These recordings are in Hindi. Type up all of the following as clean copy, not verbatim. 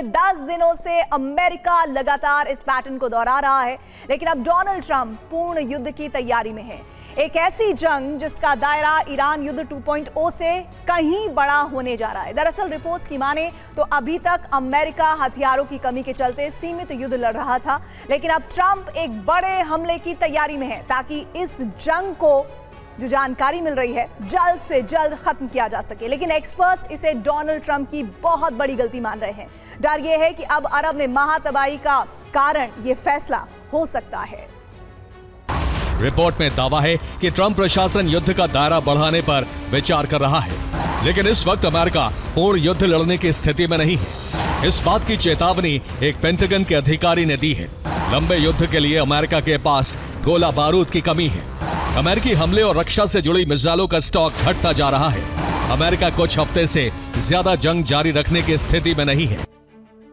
10 दिनों से अमेरिका लगातार इस पैटर्न को दोहरा रहा है, लेकिन अब डोनाल्ड ट्रंप पूर्ण युद्ध की तैयारी में है। एक ऐसी जंग जिसका दायरा ईरान युद्ध 2.0 से कहीं बड़ा होने जा रहा है। दरअसल रिपोर्ट्स की माने तो अभी तक अमेरिका हथियारों की कमी के चलते सीमित युद्ध लड़ रहा था, लेकिन अब ट्रंप एक बड़े हमले की तैयारी में है ताकि इस जंग को, जो जानकारी मिल रही है, जल्द से जल्द खत्म किया जा सके। लेकिन एक्सपर्ट्स इसे डोनाल्ड ट्रंप की बहुत बड़ी गलती मान रहे हैं। डर यह है कि अब अरब में महातबाही का कारण यह फैसला हो सकता है। रिपोर्ट में दावा है कि ट्रंप प्रशासन युद्ध का दायरा बढ़ाने पर विचार कर रहा है, लेकिन इस वक्त अमेरिका पूर्ण युद्ध लड़ने की स्थिति में नहीं है। इस बात की चेतावनी एक पेंटागन के अधिकारी ने दी है। लंबे युद्ध के लिए अमेरिका के पास गोला बारूद की कमी है। अमेरिकी हमले और रक्षा से जुड़ी मिसाइलों का स्टॉक घटता जा रहा है। अमेरिका कुछ हफ्ते से ज्यादा जंग जारी रखने की स्थिति में नहीं है।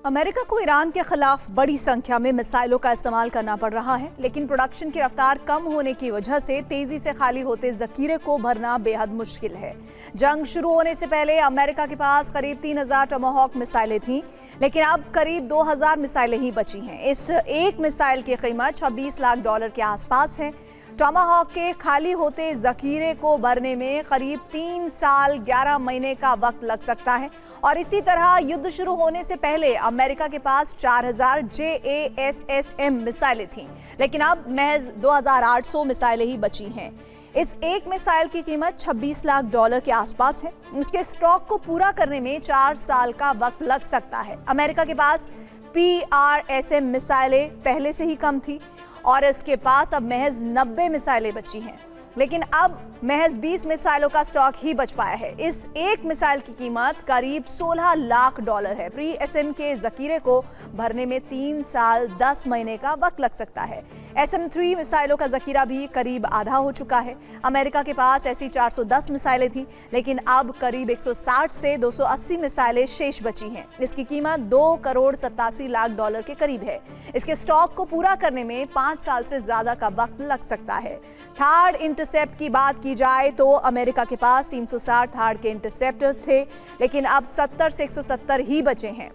अमेरिका को ईरान के खिलाफ बड़ी संख्या में मिसाइलों का इस्तेमाल करना पड़ रहा है, लेकिन प्रोडक्शन की रफ्तार कम होने की वजह से तेजी से खाली होते जखीरे को भरना बेहद मुश्किल है। जंग शुरू होने से पहले अमेरिका के पास करीब 3000 टमाहॉक मिसाइलें थीं, लेकिन अब करीब 2000 मिसाइलें ही बची हैं। इस एक मिसाइल की कीमत $26 लाख के आसपास है। टमाहॉक के खाली होते जखीरे को भरने में करीब 3 साल 11 महीने का वक्त लग सकता है, और इसी तरह युद्ध शुरू होने से पहले अमेरिका के पास 4000 JASSM मिसाइलें थीं, लेकिन अब महज 2800 मिसाइलें ही बची हैं। इस एक मिसाइल की कीमत $26 लाख के आसपास है। इसके स्टॉक को पूरा करने में 4 साल का वक्त लग सकता है। अमेरिका के पास PRSM मिसाइलें पहले से ही कम थी और इसके पास अब महज 90 मिसाइलें बची हैं, लेकिन अब महज 20 मिसाइलों का स्टॉक ही बच पाया है। इस एक मिसाइल की कीमत करीब $16 लाख है। PRSM के जखीरे को भरने में 3 साल 10 महीने का वक्त लग सकता है। SM-3 मिसाइलों का जखीरा भी करीब आधा हो चुका है। अमेरिका के पास ऐसी 410 मिसाइलें थी, लेकिन अब करीब 160 से 280 मिसाइलें शेष बची हैं। इसकी कीमत $2.87 करोड़ के करीब है। इसके स्टॉक को पूरा करने में 5 साल से ज्यादा का वक्त लग सकता है। थर्ड इंटरसेप्ट की बात की जाए तो अमेरिका के पास 360 थर्ड के इंटरसेप्टर्स थे, लेकिन अब 70 से 170 ही बचे हैं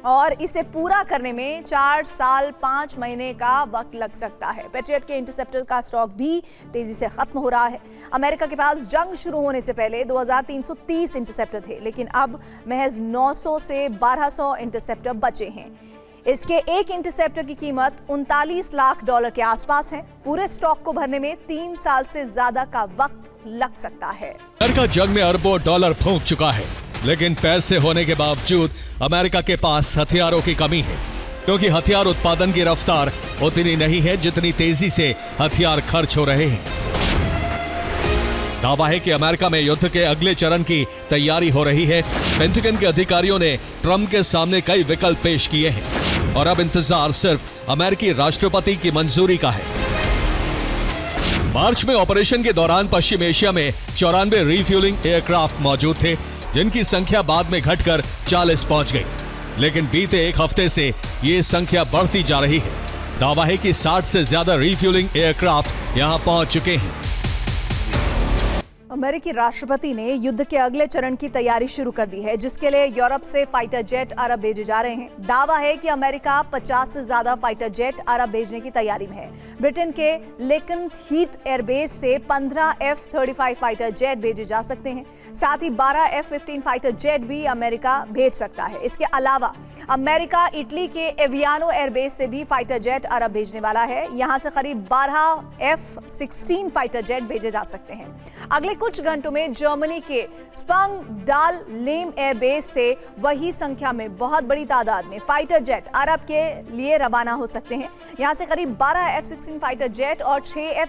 और इसे पूरा करने में 4 साल 5 महीने का वक्त लग सकता है। पैट्रियट के इंटरसेप्टर का स्टॉक भी तेजी से खत्म हो रहा है। अमेरिका के पास जंग शुरू होने से पहले 2330 इंटरसेप्टर थे, लेकिन अब महज 900 से 1200 इंटरसेप्टर बचे हैं। इसके एक इंटरसेप्टर की कीमत $39 लाख के आसपास है। पूरे स्टॉक को भरने में 3 साल से ज्यादा का वक्त लग सकता है। अमेरिका जंग में अरबों डॉलर फूंक चुका है, लेकिन पैसे होने के बावजूद अमेरिका के पास हथियारों की कमी है, क्योंकि हथियार उत्पादन की रफ्तार उतनी नहीं है जितनी तेजी से हथियार खर्च हो रहे हैं। दावा है कि अमेरिका में युद्ध के अगले चरण की तैयारी हो रही है। पेंटागन के अधिकारियों ने ट्रंप के सामने कई विकल्प पेश किए हैं और अब इंतजार सिर्फ अमेरिकी राष्ट्रपति की मंजूरी का है। मार्च में ऑपरेशन के दौरान पश्चिम एशिया में 94 रिफ्यूलिंग एयरक्राफ्ट मौजूद थे, जिनकी संख्या बाद में घटकर 40 पहुंच गई, लेकिन बीते एक हफ्ते से ये संख्या बढ़ती जा रही है। दावा है कि 60 से ज्यादा रिफ्यूलिंग एयरक्राफ्ट यहां पहुंच चुके हैं। अमेरिकी राष्ट्रपति ने युद्ध के अगले चरण की तैयारी शुरू कर दी है, जिसके लिए यूरोप से फाइटर जेट अरब भेजे जा रहे हैं। दावा है कि अमेरिका 50 से ज्यादा फाइटर जेट अरब भेजने की तैयारी में है। ब्रिटेन के लेकिन हीथ एयरबेस से 15 F-35 फाइटर जेट भेजे जा सकते हैं। साथ ही 12 F-15 फाइटर जेट भी अमेरिका भेज सकता है। इसके अलावा अमेरिका इटली के एवियानो एयरबेस से भी फाइटर जेट अरब भेजने वाला है। यहां से करीब 12 F-16 फाइटर जेट भेजे जा सकते हैं। अगले कुछ घंटों में जर्मनी के स्पंगडाल लेम एयरबेस से वही संख्या में बहुत बड़ी तादाद में फाइटर जेट अरब के लिए रवाना हो सकते हैं। यहां से करीब 12 F-16 फाइटर जेट और 6